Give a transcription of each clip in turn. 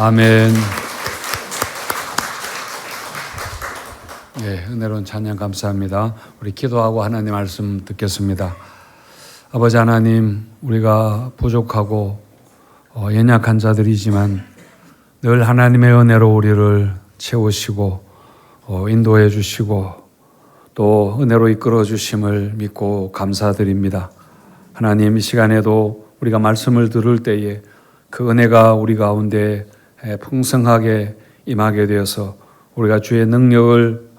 아멘. 예, 은혜로운 찬양 감사합니다. 우리 기도하고 하나님 말씀 듣겠습니다. 아버지 하나님, 우리가 부족하고 연약한 자들이지만 늘 하나님의 은혜로 우리를 채우시고 인도해 주시고 또 은혜로 이끌어 주심을 믿고 감사드립니다. 하나님, 이 시간에도 우리가 말씀을 들을 때에 그 은혜가 우리 가운데 풍성하게 임하게 되어서 우리가 주의 능력을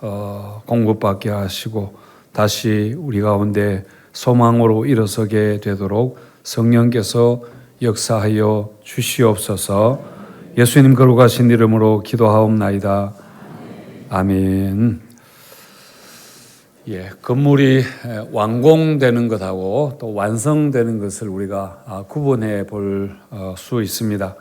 공급받게 하시고 다시 우리 가운데 소망으로 일어서게 되도록 성령께서 역사하여 주시옵소서. 예수님 거룩하신 이름으로 기도하옵나이다. 아멘. 예, 건물이 완공되는 것하고 또 완성되는 것을 우리가 구분해 볼 수 있습니다.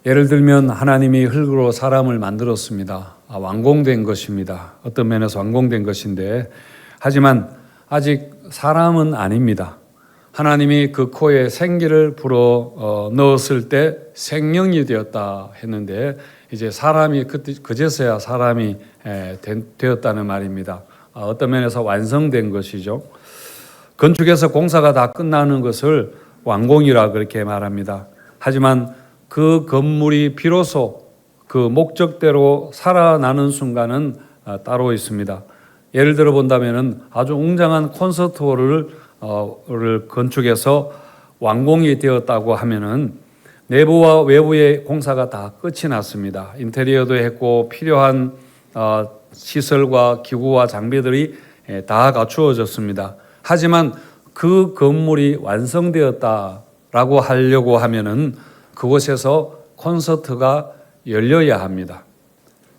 예를 들면 하나님이 흙으로 사람을 만들었습니다. 완공된 것입니다. 어떤 면에서 완공된 것인데, 하지만 아직 사람은 아닙니다. 하나님이 그 코에 생기를 불어 넣었을 때 생명이 되었다 했는데, 이제 사람이 그제서야 사람이 되었다는 말입니다. 어떤 면에서 완성된 것이죠. 건축에서 공사가 다 끝나는 것을 완공이라 그렇게 말합니다. 하지만 그 건물이 비로소 그 목적대로 살아나는 순간은 따로 있습니다. 예를 들어 본다면은 아주 웅장한 콘서트홀을 건축해서 완공이 되었다고 하면은 내부와 외부의 공사가 다 끝이 났습니다. 인테리어도 했고 필요한 시설과 기구와 장비들이 다 갖추어졌습니다. 하지만 그 건물이 완성되었다라고 하려고 하면은 그곳에서 콘서트가 열려야 합니다.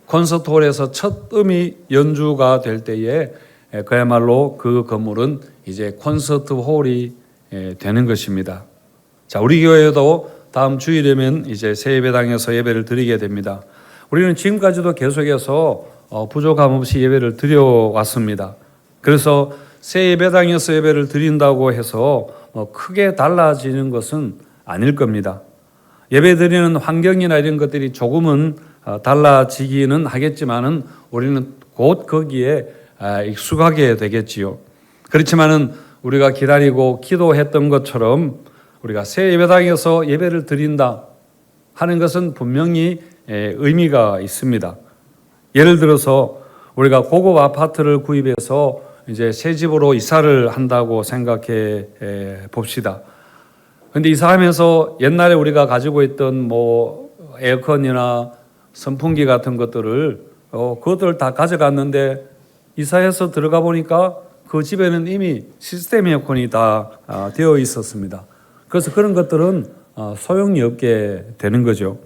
콘서트홀에서 첫 음이 연주가 될 때에 그야말로 그 건물은 이제 콘서트홀이 되는 것입니다. 자, 우리 교회도 다음 주일이면 이제 새 예배당에서 예배를 드리게 됩니다. 우리는 지금까지도 계속해서 부족함 없이 예배를 드려왔습니다. 그래서 새 예배당에서 예배를 드린다고 해서 크게 달라지는 것은 아닐 겁니다. 예배 드리는 환경이나 이런 것들이 조금은 달라지기는 하겠지만은 우리는 곧 거기에 익숙하게 되겠지요. 그렇지만은 우리가 기다리고 기도했던 것처럼 우리가 새 예배당에서 예배를 드린다 하는 것은 분명히 의미가 있습니다. 예를 들어서 우리가 고급 아파트를 구입해서 이제 새 집으로 이사를 한다고 생각해 봅시다. 근데 이사하면서 옛날에 우리가 가지고 있던 뭐 에어컨이나 선풍기 같은 것들을 그것들을 다 가져갔는데 이사해서 들어가 보니까 그 집에는 이미 시스템 에어컨이 다 되어 있었습니다. 그래서 그런 것들은 소용이 없게 되는 거죠.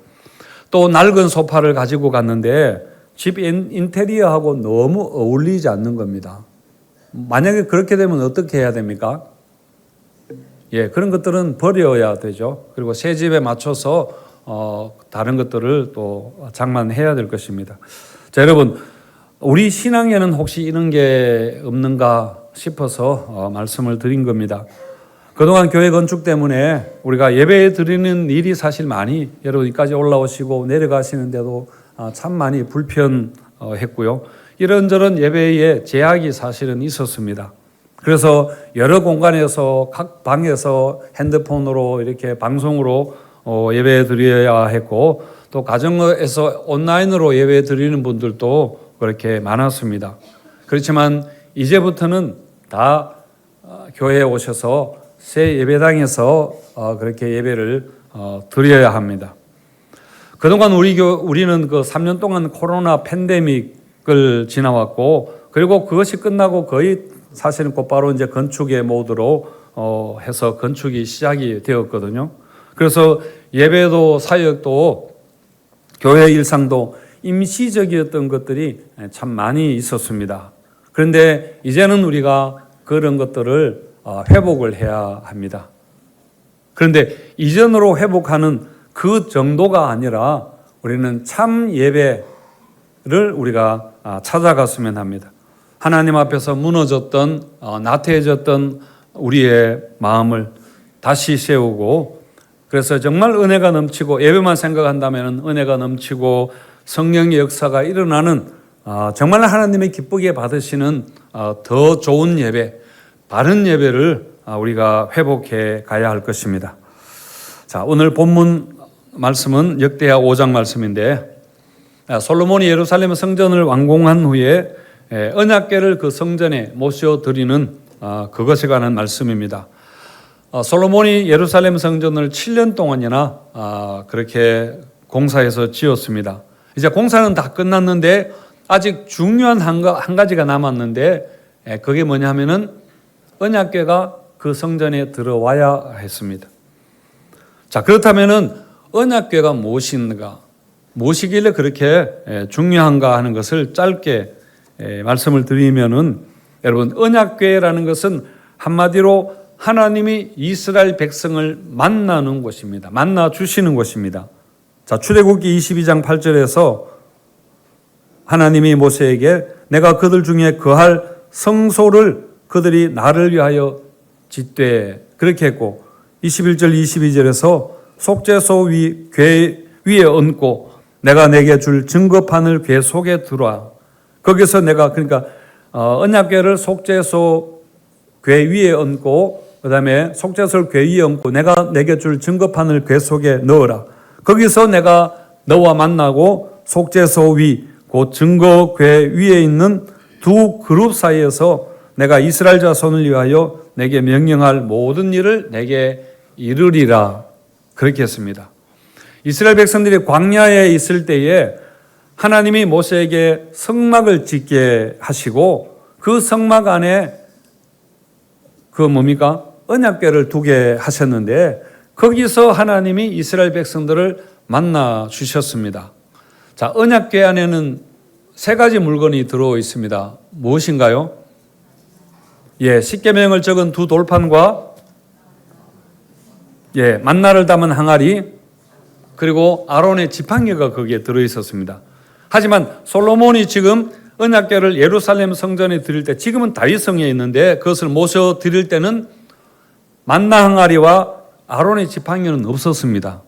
또 낡은 소파를 가지고 갔는데 집 인테리어하고 너무 어울리지 않는 겁니다. 만약에 그렇게 되면 어떻게 해야 됩니까? 예, 그런 것들은 버려야 되죠. 그리고 새 집에 맞춰서 다른 것들을 또 장만해야 될 것입니다. 자, 여러분, 우리 신앙에는 혹시 이런 게 없는가 싶어서 말씀을 드린 겁니다. 그동안 교회 건축 때문에 우리가 예배 드리는 일이 사실 많이 여러분까지 올라오시고 내려가시는데도 참 많이 불편했고요. 이런저런 예배에 제약이 사실은 있었습니다. 그래서 여러 공간에서 각 방에서 핸드폰으로 이렇게 방송으로 예배 드려야 했고 또 가정에서 온라인으로 예배 드리는 분들도 그렇게 많았습니다. 그렇지만 이제부터는 다 교회에 오셔서 새 예배당에서 그렇게 예배를 드려야 합니다. 그동안 우리는 그 3년 동안 코로나 팬데믹을 지나왔고 그리고 그것이 끝나고 거의 사실은 곧바로 이제 건축의 모드로 해서 건축이 시작이 되었거든요. 그래서 예배도 사역도 교회 일상도 임시적이었던 것들이 참 많이 있었습니다. 그런데 이제는 우리가 그런 것들을 회복을 해야 합니다. 그런데 이전으로 회복하는 그 정도가 아니라 우리는 참 예배를 우리가 찾아갔으면 합니다. 하나님 앞에서 무너졌던 나태해졌던 우리의 마음을 다시 세우고 그래서 정말 은혜가 넘치고 예배만 생각한다면 은혜가 넘치고 성령의 역사가 일어나는 정말 하나님의 기쁘게 받으시는 더 좋은 예배, 바른 예배를 우리가 회복해 가야 할 것입니다. 자, 오늘 본문 말씀은 역대하 5장 말씀인데 솔로몬이 예루살렘 성전을 완공한 후에 언약궤를 그 성전에 모셔드리는 그것에 관한 말씀입니다. 솔로몬이 예루살렘 성전을 7년 동안이나 그렇게 공사해서 지었습니다. 이제 공사는 다 끝났는데 아직 중요한 한 가지가 남았는데 그게 뭐냐면은 언약궤가 그 성전에 들어와야 했습니다. 자, 그렇다면은 언약궤가 무엇인가, 무엇이길래 그렇게 중요한가 하는 것을 짧게 말씀을 드리면은 여러분, 언약궤라는 것은 한마디로 하나님이 이스라엘 백성을 만나는 곳입니다. 만나 주시는 곳입니다. 자, 출애굽기 22장 8절에서 하나님이 모세에게 내가 그들 중에 거할 성소를 그들이 나를 위하여 짓되 그렇게 했고 21절 22절에서 속죄소 궤 위에 얹고 내가 내게 줄 증거판을 궤 속에 두라. 거기서 내가 그러니까 언약궤를 속죄소 궤 위에 얹고 그다음에 속죄소를 궤 위에 얹고 내가 내게 줄 증거판을 궤 속에 넣어라. 거기서 내가 너와 만나고 속죄소 위 그 증거 궤 위에 있는 두 그룹 사이에서 내가 이스라엘 자손을 위하여 내게 명령할 모든 일을 내게 이르리라. 그렇게 했습니다. 이스라엘 백성들이 광야에 있을 때에 하나님이 모세에게 성막을 짓게 하시고 그 성막 안에 그 뭡니까? 언약궤를 두게 하셨는데 거기서 하나님이 이스라엘 백성들을 만나 주셨습니다. 자, 언약궤 안에는 세 가지 물건이 들어 있습니다. 무엇인가요? 십계명을 적은 두 돌판과 만나를 담은 항아리, 그리고 아론의 지팡이가 거기에 들어 있었습니다. 하지만 솔로몬이 지금 언약궤를 예루살렘 성전에 드릴 때, 지금은 다윗성에 있는데 그것을 모셔 드릴 때는 만나 항아리와 아론의 지팡이는 없었습니다.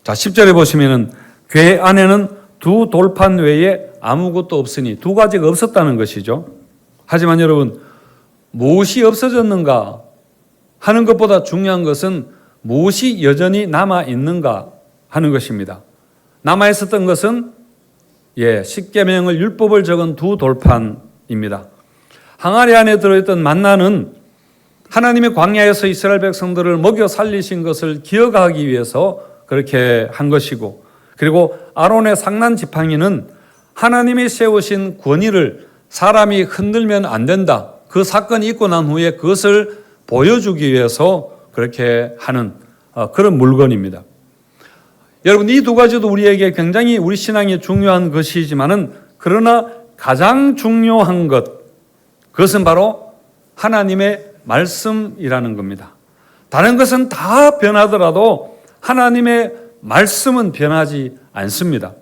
자, 10절에 보시면은 궤 안에는 두 돌판 외에 아무것도 없으니 두 가지가 없었다는 것이죠. 하지만 여러분, 무엇이 없어졌는가 하는 것보다 중요한 것은 무엇이 여전히 남아 있는가 하는 것입니다. 남아 있었던 것은 십계명을 율법을 적은 두 돌판입니다. 항아리 안에 들어있던 만나는 하나님의 광야에서 이스라엘 백성들을 먹여 살리신 것을 기억하기 위해서 그렇게 한 것이고, 그리고 아론의 상난 지팡이는 하나님이 세우신 권위를 사람이 흔들면 안 된다. 그 사건이 있고 난 후에 그것을 보여주기 위해서 그렇게 하는 그런 물건입니다. 여러분, 이 두 가지도 우리에게 굉장히 우리 신앙에 중요한 것이지만은 그러나 가장 중요한 그것은 바로 하나님의 말씀이라는 겁니다. 다른 것은 다 변하더라도 하나님의 말씀은 변하지 않습니다.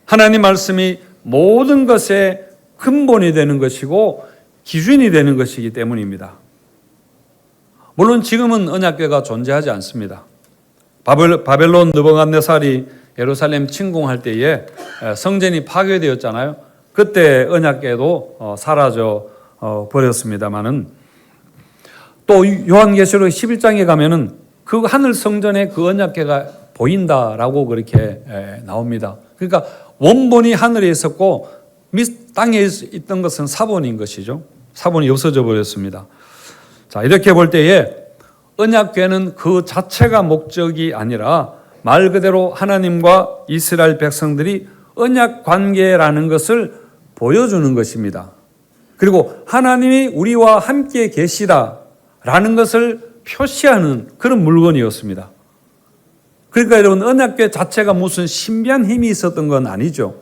하나님 말씀이 모든 것의 근본이 되는 것이고 기준이 되는 것이기 때문입니다. 물론 지금은 언약궤가 존재하지 않습니다. 바벨론 느부갓네살이 예루살렘 침공할 때에 성전이 파괴되었잖아요. 그때 언약궤도 사라져 버렸습니다만은 또 요한계시록 11장에 가면은 그 하늘 성전에 그 언약궤가 보인다라고 그렇게 나옵니다. 그러니까 원본이 하늘에 있었고 땅에 있던 것은 사본인 것이죠. 사본이 없어져 버렸습니다. 자, 이렇게 볼 때에 언약궤는 그 자체가 목적이 아니라 말 그대로 하나님과 이스라엘 백성들이 언약 관계라는 것을 보여주는 것입니다. 그리고 하나님이 우리와 함께 계시다라는 것을 표시하는 그런 물건이었습니다. 그러니까 여러분, 언약궤 자체가 무슨 신비한 힘이 있었던 건 아니죠.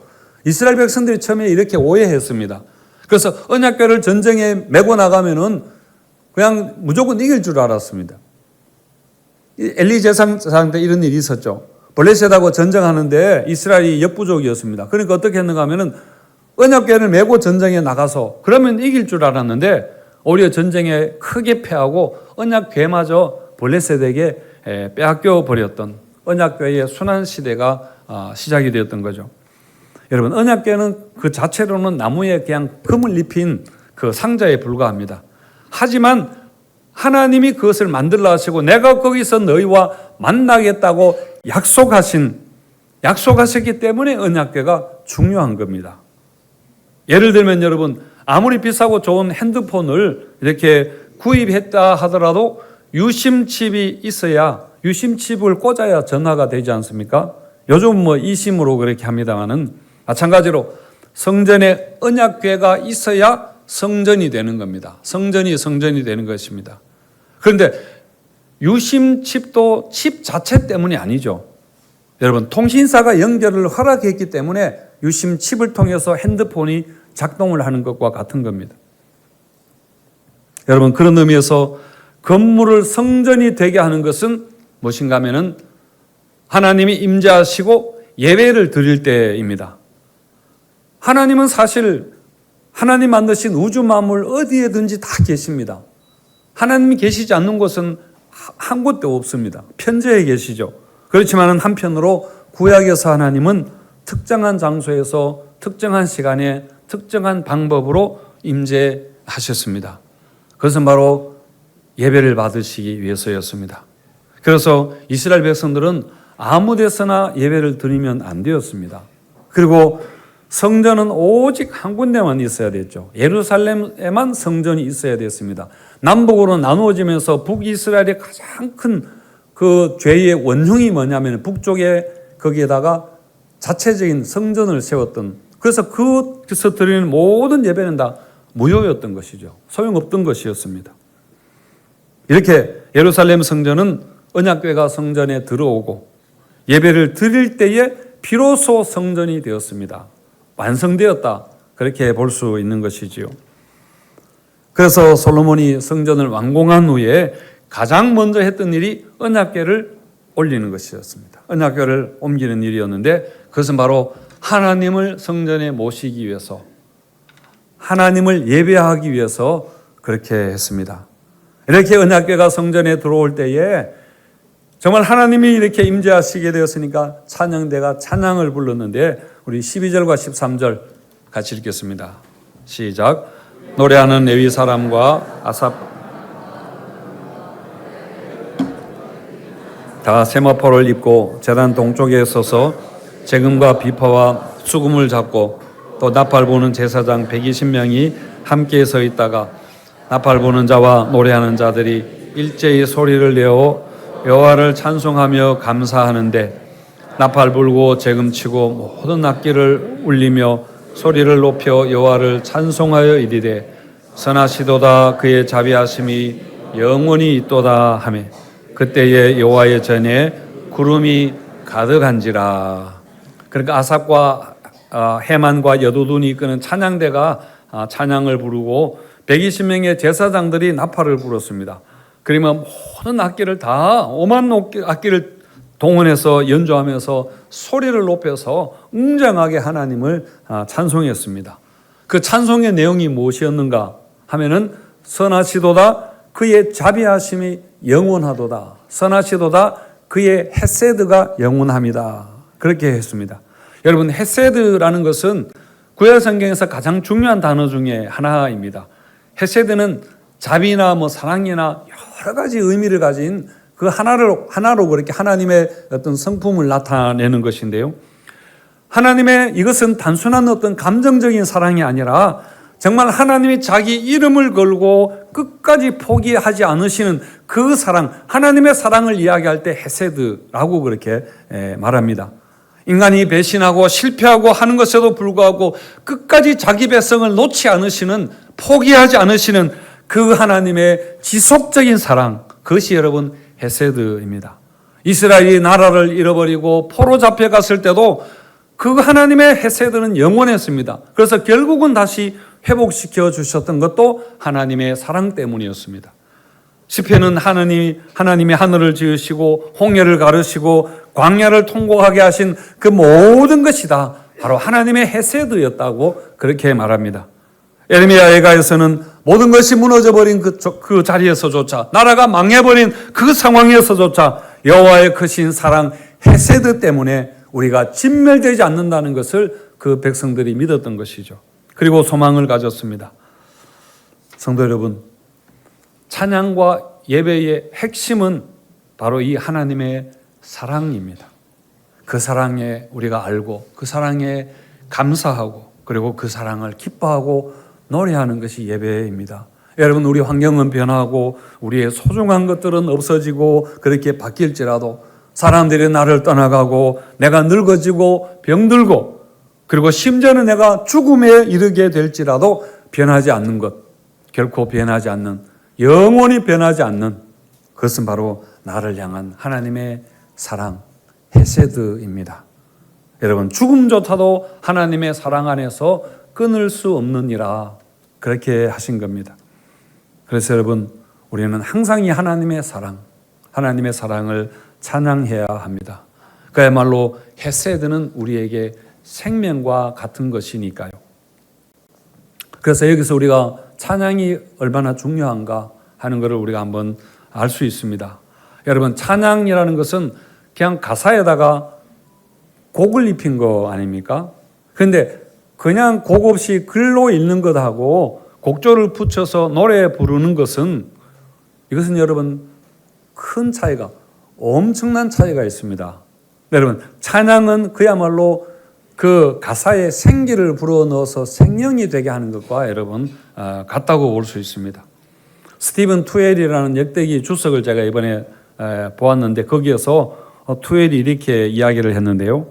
이스라엘 백성들이 처음에 이렇게 오해했습니다. 그래서 언약궤를 전쟁에 메고 나가면은 그냥 무조건 이길 줄 알았습니다. 엘리 제사장 때 이런 일이 있었죠. 블레셋하고 전쟁하는데 이스라엘이 역부족이었습니다. 그러니까 어떻게 했는가 하면은 언약궤를 메고 전쟁에 나가서 그러면 이길 줄 알았는데 오히려 전쟁에 크게 패하고 언약궤마저 블레셋에게 빼앗겨 버렸던 언약궤의 순환 시대가 시작이 되었던 거죠. 여러분, 언약궤는 그 자체로는 나무에 그냥 금을 입힌 그 상자에 불과합니다. 하지만 하나님이 그것을 만들라 하시고 내가 거기서 너희와 만나겠다고 약속하셨기 때문에 언약궤가 중요한 겁니다. 예를 들면 여러분, 아무리 비싸고 좋은 핸드폰을 이렇게 구입했다 하더라도 유심칩이 있어야, 유심칩을 꽂아야 전화가 되지 않습니까? 요즘 eSIM으로 그렇게 합니다만은 마찬가지로 성전에 언약궤가 있어야 성전이 되는 겁니다. 성전이 되는 것입니다. 그런데 유심칩도 칩 자체 때문이 아니죠. 여러분, 통신사가 연결을 허락했기 때문에 유심칩을 통해서 핸드폰이 작동을 하는 것과 같은 겁니다. 여러분, 그런 의미에서 건물을 성전이 되게 하는 것은 무엇인가 하면은 하나님이 임재하시고 예배를 드릴 때입니다. 하나님은 사실 하나님 만드신 우주 만물 어디에든지 다 계십니다. 하나님이 계시지 않는 곳은 한 곳도 없습니다. 편재에 계시죠. 그렇지만 한편으로 구약에서 하나님은 특정한 장소에서 특정한 시간에 특정한 방법으로 임재하셨습니다. 그것은 바로 예배를 받으시기 위해서였습니다. 그래서 이스라엘 백성들은 아무 데서나 예배를 드리면 안 되었습니다. 그리고 성전은 오직 한 군데만 있어야 됐죠. 예루살렘에만 성전이 있어야 됐습니다. 남북으로 나누어지면서 북이스라엘의 가장 큰 그 죄의 원흉이 뭐냐면 북쪽에 거기에다가 자체적인 성전을 세웠던, 그래서 그것에서 드리는 모든 예배는 다 무효였던 것이죠. 소용없던 것이었습니다. 이렇게 예루살렘 성전은 언약궤가 성전에 들어오고 예배를 드릴 때에 비로소 성전이 되었습니다. 완성되었다, 그렇게 볼 수 있는 것이지요. 그래서 솔로몬이 성전을 완공한 후에 가장 먼저 했던 일이 언약궤를 올리는 것이었습니다. 언약궤를 옮기는 일이었는데 그것은 바로 하나님을 성전에 모시기 위해서, 하나님을 예배하기 위해서 그렇게 했습니다. 이렇게 언약궤가 성전에 들어올 때에 정말 하나님이 이렇게 임재하시게 되었으니까 찬양대가 찬양을 불렀는데 우리 12절과 13절 같이 읽겠습니다. 시작. 노래하는 레위 사람과 아삽 다 세마포를 입고 제단 동쪽에 서서 재금과 비파와 수금을 잡고 또 나팔 부는 제사장 120명이 함께 서 있다가 나팔 부는 자와 노래하는 자들이 일제히 소리를 내어 여호와를 찬송하며 감사하는데 나팔 불고 재금치고 모든 악기를 울리며 소리를 높여 여호와를 찬송하여 이르되 선하시도다 그의 자비하심이 영원히 있도다 하며 그때에 여호와의 전에 구름이 가득한지라. 그러니까 아삽과 해만과 여두둔이 이끄는 찬양대가 찬양을 부르고 120명의 제사장들이 나팔을 불었습니다. 그러면 모든 악기를 다 5만 악기를 동원해서 연주하면서 소리를 높여서 웅장하게 하나님을 찬송했습니다. 그 찬송의 내용이 무엇이었는가 하면은 선하시도다 그의 자비하심이 영원하도다. 선하시도다 그의 헤세드가 영원합니다. 그렇게 했습니다. 여러분, 헤세드라는 것은 구약 성경에서 가장 중요한 단어 중에 하나입니다. 헤세드는 자비나 사랑이나 여러 가지 의미를 가진 그 하나로 그렇게 하나님의 어떤 성품을 나타내는 것인데요. 하나님의 이것은 단순한 어떤 감정적인 사랑이 아니라 정말 하나님이 자기 이름을 걸고 끝까지 포기하지 않으시는 그 사랑, 하나님의 사랑을 이야기할 때 헤세드라고 그렇게 말합니다. 인간이 배신하고 실패하고 하는 것에도 불구하고 끝까지 자기 백성을 놓지 않으시는, 포기하지 않으시는 그 하나님의 지속적인 사랑, 그것이 여러분 헤세드입니다. 이스라엘이 나라를 잃어버리고 포로 잡혀갔을 때도 그 하나님의 헤세드는 영원했습니다. 그래서 결국은 다시 회복시켜 주셨던 것도 하나님의 사랑 때문이었습니다. 시편은 하나님이 하늘을 지으시고 홍해를 가르시고 광야를 통곡하게 하신 그 모든 것이 다 바로 하나님의 헤세드였다고 그렇게 말합니다. 에레미야 예가에서는 모든 것이 무너져버린 그 자리에서조차, 나라가 망해버린 그 상황에서조차 여호와의 크신 사랑 헤세드 때문에 우리가 진멸되지 않는다는 것을 그 백성들이 믿었던 것이죠. 그리고 소망을 가졌습니다. 성도 여러분, 찬양과 예배의 핵심은 바로 이 하나님의 사랑입니다. 그 사랑에 우리가 알고 그 사랑에 감사하고 그리고 그 사랑을 기뻐하고 노래하는 것이 예배입니다. 여러분, 우리 환경은 변하고 우리의 소중한 것들은 없어지고 그렇게 바뀔지라도 사람들이 나를 떠나가고 내가 늙어지고 병들고 그리고 심지어는 내가 죽음에 이르게 될지라도 변하지 않는 것, 결코 변하지 않는, 영원히 변하지 않는 그것은 바로 나를 향한 하나님의 사랑, 헤세드입니다. 여러분, 죽음조차도 하나님의 사랑 안에서 끊을 수 없느니라 그렇게 하신 겁니다. 그래서 여러분, 우리는 항상 이 하나님의 사랑, 하나님의 사랑을 찬양해야 합니다. 그야말로 헤세드는 우리에게 생명과 같은 것이니까요. 그래서 여기서 우리가 찬양이 얼마나 중요한가 하는 것을 우리가 한번 알 수 있습니다. 여러분, 찬양이라는 것은 그냥 가사에다가 곡을 입힌 거 아닙니까? 그런데 그냥 곡 없이 글로 읽는 것하고 곡조를 붙여서 노래 부르는 것은 이것은 여러분 큰 차이가, 엄청난 차이가 있습니다. 여러분, 찬양은 그야말로 그 가사에 생기를 불어넣어서 생명이 되게 하는 것과 여러분 같다고 볼 수 있습니다. 스티븐 투엘이라는 역대기 주석을 제가 이번에 보았는데 거기에서 투엘이 이렇게 이야기를 했는데요.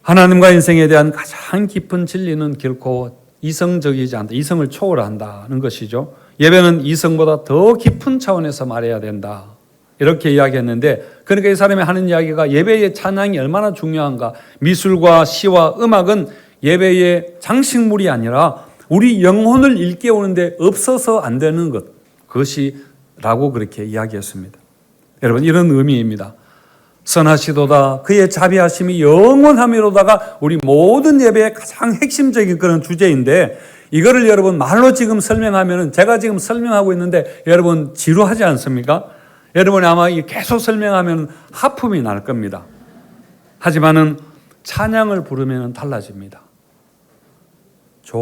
하나님과 인생에 대한 가장 깊은 진리는 결코 이성적이지 않다. 이성을 초월한다는 것이죠. 예배는 이성보다 더 깊은 차원에서 말해야 된다. 이렇게 이야기했는데, 그러니까 이 사람이 하는 이야기가 예배의 찬양이 얼마나 중요한가. 미술과 시와 음악은 예배의 장식물이 아니라 우리 영혼을 일깨우는데 없어서 안 되는 것, 그것이라고 그렇게 이야기했습니다. 여러분, 이런 의미입니다. 선하시도다 그의 자비하심이 영원함이로다가 우리 모든 예배의 가장 핵심적인 그런 주제인데, 이거를 여러분 말로 지금 설명하면은, 제가 지금 설명하고 있는데 여러분 지루하지 않습니까? 여러분이 아마 계속 설명하면 하품이 날 겁니다. 하지만은 찬양을 부르면 달라집니다. 좋으신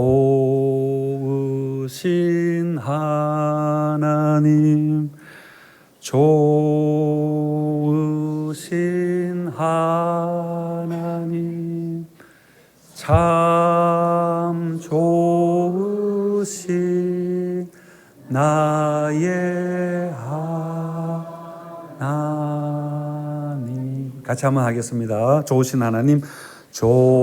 하나님, 좋으신 하나님, 참 좋으신 나의 하나님. 같이 한번 하겠습니다. 좋으신 하나님, 좋으신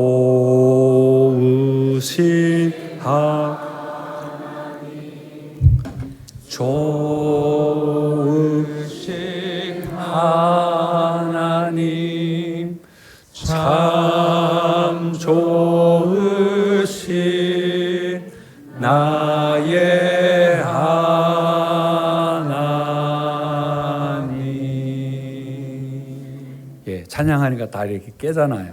하나님, 좋으신 하나님, 참 좋으신 나의 하나님. 예, 찬양하니까 다 이렇게 깨잖아요.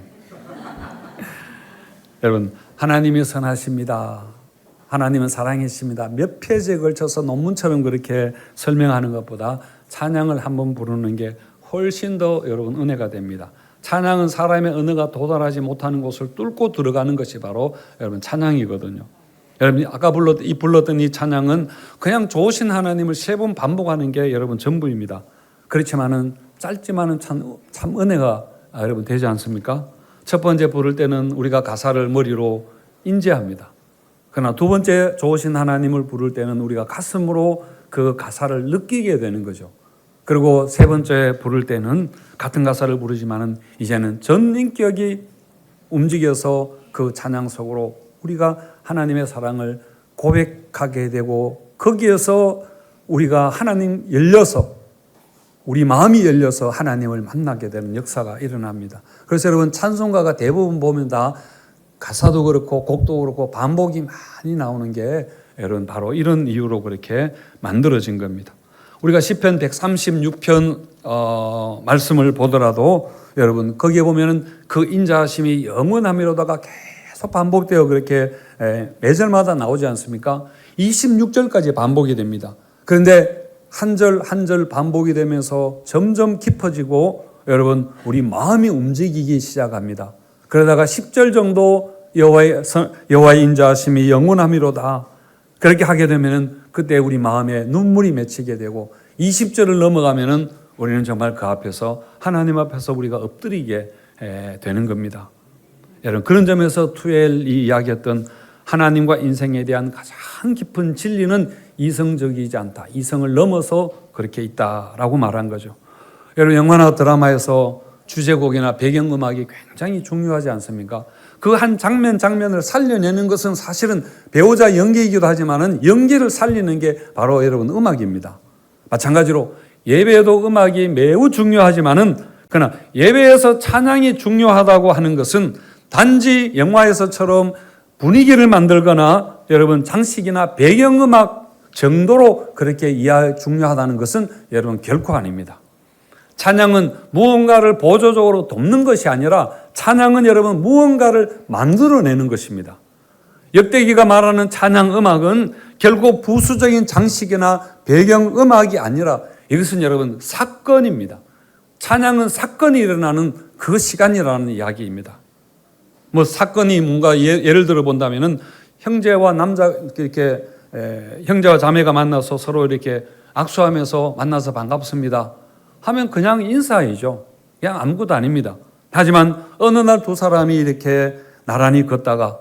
여러분, 하나님이 선하십니다. 하나님은 사랑이십니다. 몇 페이지에 걸쳐서 논문처럼 그렇게 설명하는 것보다 찬양을 한번 부르는 게 훨씬 더 여러분 은혜가 됩니다. 찬양은 사람의 언어가 도달하지 못하는 곳을 뚫고 들어가는 것이 바로 여러분 찬양이거든요. 여러분, 아까 불렀던 이 찬양은 그냥 좋으신 하나님을 3번 반복하는 게 여러분 전부입니다. 그렇지만은 짧지만은 참 은혜가 여러분 되지 않습니까? 첫 번째 부를 때는 우리가 가사를 머리로 인지합니다. 그러나 두 번째 좋으신 하나님을 부를 때는 우리가 가슴으로 그 가사를 느끼게 되는 거죠. 그리고 세 번째 부를 때는 같은 가사를 부르지만은 이제는 전 인격이 움직여서 그 찬양 속으로 우리가 하나님의 사랑을 고백하게 되고, 거기에서 우리가 하나님 열려서, 우리 마음이 열려서 하나님을 만나게 되는 역사가 일어납니다. 그래서 여러분, 찬송가가 대부분 보면 다 가사도 그렇고 곡도 그렇고 반복이 많이 나오는 게 여러분 바로 이런 이유로 그렇게 만들어진 겁니다. 우리가 시편 136편 말씀을 보더라도 여러분 거기에 보면은 그 인자하심이 영원함이로다가 계속 반복되어 그렇게 매절마다 나오지 않습니까? 26절까지 반복이 됩니다. 그런데 한 절 한 절 반복이 되면서 점점 깊어지고 여러분 우리 마음이 움직이기 시작합니다. 그러다가 10절 정도 여호와의 인자하심이 영원함이로다. 그렇게 하게 되면은 그때 우리 마음에 눈물이 맺히게 되고 20절을 넘어가면은 우리는 정말 그 앞에서 하나님 앞에서 우리가 엎드리게 되는 겁니다. 여러분 그런 점에서 투엘이 이야기했던 하나님과 인생에 대한 가장 깊은 진리는 이성적이지 않다. 이성을 넘어서 그렇게 있다라고 말한 거죠. 여러분 영화나 드라마에서 주제곡이나 배경음악이 굉장히 중요하지 않습니까? 그 한 장면을 살려내는 것은 사실은 배우자 연기이기도 하지만은 연기를 살리는 게 바로 여러분 음악입니다. 마찬가지로 예배에도 음악이 매우 중요하지만은 그러나 예배에서 찬양이 중요하다고 하는 것은 단지 영화에서처럼 분위기를 만들거나 여러분 장식이나 배경음악 정도로 그렇게 중요하다는 것은 여러분 결코 아닙니다. 찬양은 무언가를 보조적으로 돕는 것이 아니라 찬양은 여러분 무언가를 만들어내는 것입니다. 역대기가 말하는 찬양 음악은 결국 부수적인 장식이나 배경 음악이 아니라 이것은 여러분 사건입니다. 찬양은 사건이 일어나는 그 시간이라는 이야기입니다. 뭐 사건이 뭔가 예를 들어 본다면은 형제와 자매가 만나서 서로 이렇게 악수하면서 만나서 반갑습니다 하면 그냥 인사이죠. 그냥 아무것도 아닙니다. 하지만 어느 날 두 사람이 이렇게 나란히 걷다가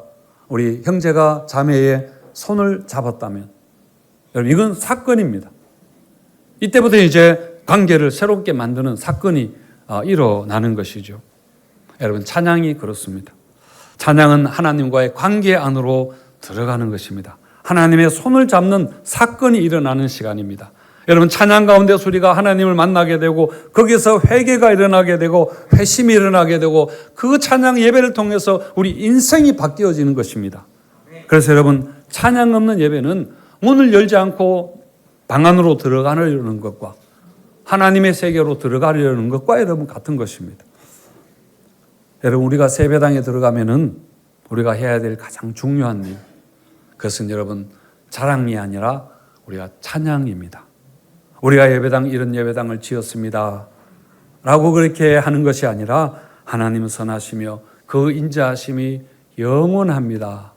우리 형제가 자매의 손을 잡았다면 여러분 이건 사건입니다. 이때부터 이제 관계를 새롭게 만드는 사건이 일어나는 것이죠. 여러분 찬양이 그렇습니다. 찬양은 하나님과의 관계 안으로 들어가는 것입니다. 하나님의 손을 잡는 사건이 일어나는 시간입니다. 여러분 찬양 가운데 우리가 하나님을 만나게 되고 거기서 회개가 일어나게 되고 회심이 일어나게 되고 그 찬양 예배를 통해서 우리 인생이 바뀌어지는 것입니다. 그래서 여러분 찬양 없는 예배는 문을 열지 않고 방 안으로 들어가려는 것과 하나님의 세계로 들어가려는 것과 여러분 같은 것입니다. 여러분 우리가 세배당에 들어가면은 우리가 해야 될 가장 중요한 일, 그것은 여러분 자랑이 아니라 우리가 찬양입니다. 우리가 이런 예배당을 지었습니다 라고 그렇게 하는 것이 아니라 하나님은 선하시며 그 인자하심이 영원합니다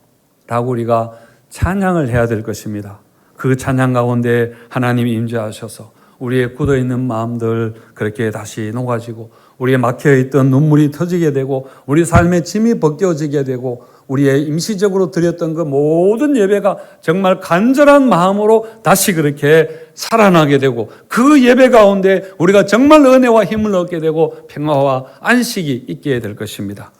라고 우리가 찬양을 해야 될 것입니다. 그 찬양 가운데 하나님이 임재하셔서 우리의 굳어있는 마음들 그렇게 다시 녹아지고 우리의 막혀있던 눈물이 터지게 되고 우리 삶의 짐이 벗겨지게 되고 우리의 임시적으로 드렸던 그 모든 예배가 정말 간절한 마음으로 다시 그렇게 살아나게 되고 그 예배 가운데 우리가 정말 은혜와 힘을 얻게 되고 평화와 안식이 있게 될 것입니다.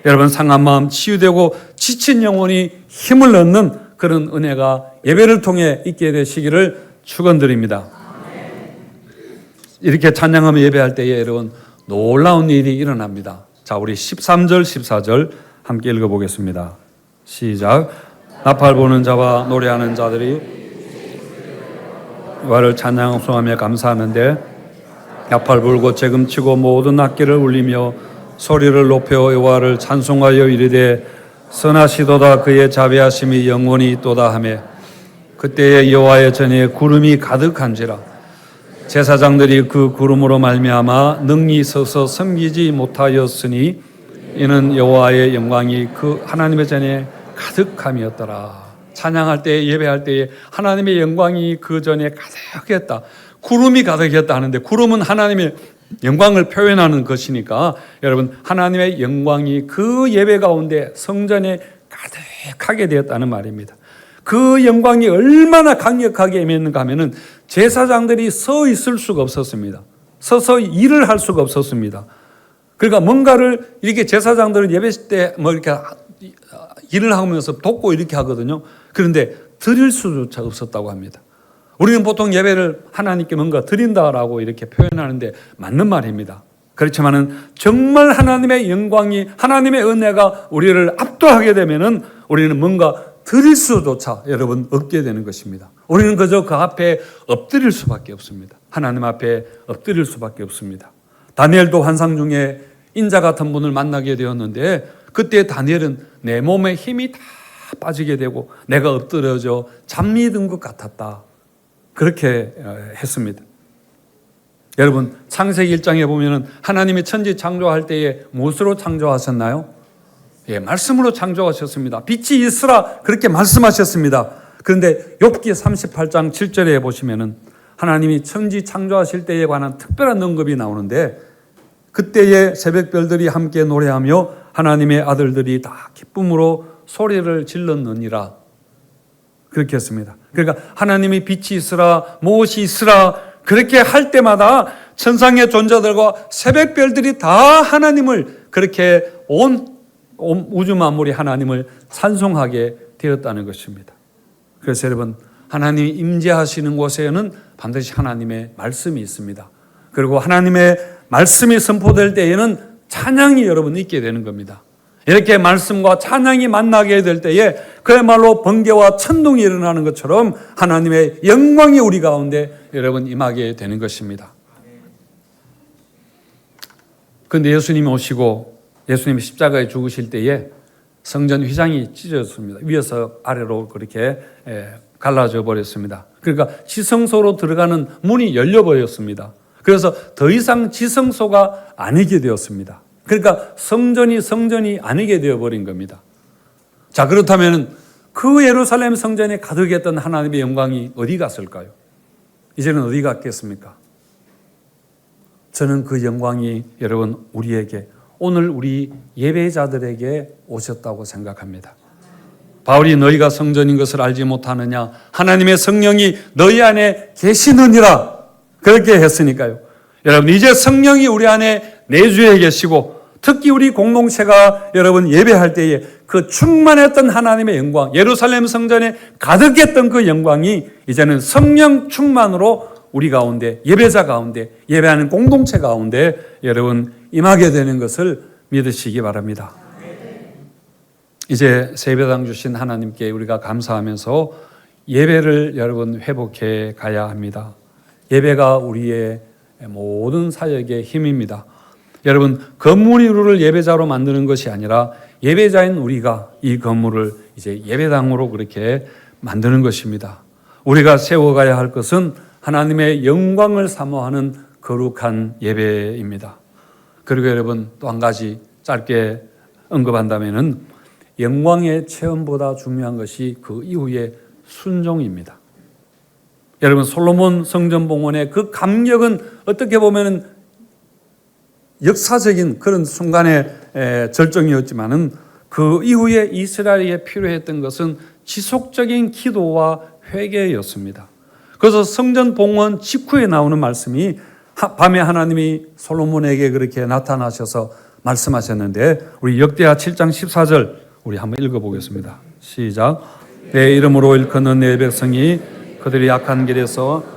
여러분 상한 마음 치유되고 지친 영혼이 힘을 얻는 그런 은혜가 예배를 통해 있게 되시기를 축원드립니다. 이렇게 찬양하며 예배할 때에 여러분 놀라운 일이 일어납니다. 자, 우리 13절, 14절 함께 읽어보겠습니다. 시작. 나팔 부는 자와 노래하는 자들이 여호와를 찬양하며 감사하는데 나팔 불고 재금치고 모든 악기를 울리며 소리를 높여 여호와를 찬송하여 이르되 선하시도다 그의 자비하심이 영원히 있도다 하며 그때에 여호와의 전에 구름이 가득한지라 제사장들이 그 구름으로 말미암아 능히 서서 섬기지 못하였으니 이는 여호와의 영광이 그 하나님의 전에 가득함이었더라. 찬양할 때 예배할 때에 하나님의 영광이 그 전에 가득했다. 구름이 가득했다 하는데 구름은 하나님의 영광을 표현하는 것이니까 여러분 하나님의 영광이 그 예배 가운데 성전에 가득하게 되었다는 말입니다. 그 영광이 얼마나 강력하게 임했는가 하면은 제사장들이 서 있을 수가 없었습니다. 서서 일을 할 수가 없었습니다. 그러니까 뭔가를 이렇게 제사장들은 예배 때 뭐 이렇게 일을 하면서 돕고 이렇게 하거든요. 그런데 드릴 수조차 없었다고 합니다. 우리는 보통 예배를 하나님께 뭔가 드린다라고 이렇게 표현하는데 맞는 말입니다. 그렇지만은 정말 하나님의 영광이 하나님의 은혜가 우리를 압도하게 되면은 우리는 뭔가 드릴 수조차 여러분 얻게 되는 것입니다. 우리는 그저 그 앞에 엎드릴 수밖에 없습니다. 하나님 앞에 엎드릴 수밖에 없습니다. 다니엘도 환상 중에 인자 같은 분을 만나게 되었는데 그때 다니엘은 내 몸에 힘이 다 빠지게 되고 내가 엎드려져 잠이 든 것 같았다. 그렇게 했습니다. 여러분 창세기 1장에 보면은 하나님이 천지 창조할 때에 무엇으로 창조하셨나요? 예, 말씀으로 창조하셨습니다. 빛이 있으라 그렇게 말씀하셨습니다. 그런데 욥기 38장 7절에 보시면은 하나님이 천지 창조하실 때에 관한 특별한 언급이 나오는데 그때에 새벽별들이 함께 노래하며 하나님의 아들들이 다 기쁨으로 소리를 질렀느니라 그렇게 했습니다. 그러니까 하나님이 빛이 있으라 무엇이 있으라 그렇게 할 때마다 천상의 존재들과 새벽별들이 다 하나님을 그렇게 온 우주 만물이 하나님을 찬송하게 되었다는 것입니다. 그래서 여러분 하나님이 임재하시는 곳에는 반드시 하나님의 말씀이 있습니다. 그리고 하나님의 말씀이 선포될 때에는 찬양이 여러분 있게 되는 겁니다. 이렇게 말씀과 찬양이 만나게 될 때에 그야말로 번개와 천둥이 일어나는 것처럼 하나님의 영광이 우리 가운데 여러분 임하게 되는 것입니다. 그런데 예수님이 오시고 예수님이 십자가에 죽으실 때에 성전 휘장이 찢어졌습니다. 위에서 아래로 그렇게 갈라져 버렸습니다. 그러니까 지성소로 들어가는 문이 열려버렸습니다. 그래서 더 이상 지성소가 아니게 되었습니다. 그러니까 성전이 아니게 되어버린 겁니다. 자, 그렇다면 그 예루살렘 성전에 가득했던 하나님의 영광이 어디 갔을까요? 이제는 어디 갔겠습니까? 저는 그 영광이 여러분 우리에게 오늘 우리 예배자들에게 오셨다고 생각합니다. 바울이 너희가 성전인 것을 알지 못하느냐? 하나님의 성령이 너희 안에 계시느니라 그렇게 했으니까요. 여러분 이제 성령이 우리 안에 내주해 계시고 특히 우리 공동체가 여러분 예배할 때에 그 충만했던 하나님의 영광 예루살렘 성전에 가득했던 그 영광이 이제는 성령 충만으로 우리 가운데 예배자 가운데 예배하는 공동체 가운데 여러분 임하게 되는 것을 믿으시기 바랍니다. 이제 세배당 주신 하나님께 우리가 감사하면서 예배를 여러분 회복해 가야 합니다. 예배가 우리의 모든 사역의 힘입니다. 여러분 건물을 예배자로 만드는 것이 아니라 예배자인 우리가 이 건물을 이제 예배당으로 그렇게 만드는 것입니다. 우리가 세워가야 할 것은 하나님의 영광을 사모하는 거룩한 예배입니다. 그리고 여러분 또 한 가지 짧게 언급한다면은 영광의 체험보다 중요한 것이 그 이후의 순종입니다. 여러분 솔로몬 성전봉헌의 그 감격은 어떻게 보면은 역사적인 그런 순간의 절정이었지만은 그 이후에 이스라엘에 필요했던 것은 지속적인 기도와 회개였습니다. 그래서 성전 봉헌 직후에 나오는 말씀이 밤에 하나님이 솔로몬에게 그렇게 나타나셔서 말씀하셨는데 우리 역대하 7장 14절 우리 한번 읽어보겠습니다. 시작. 내 이름으로 일컫는 내 백성이 그들이 악한 길에서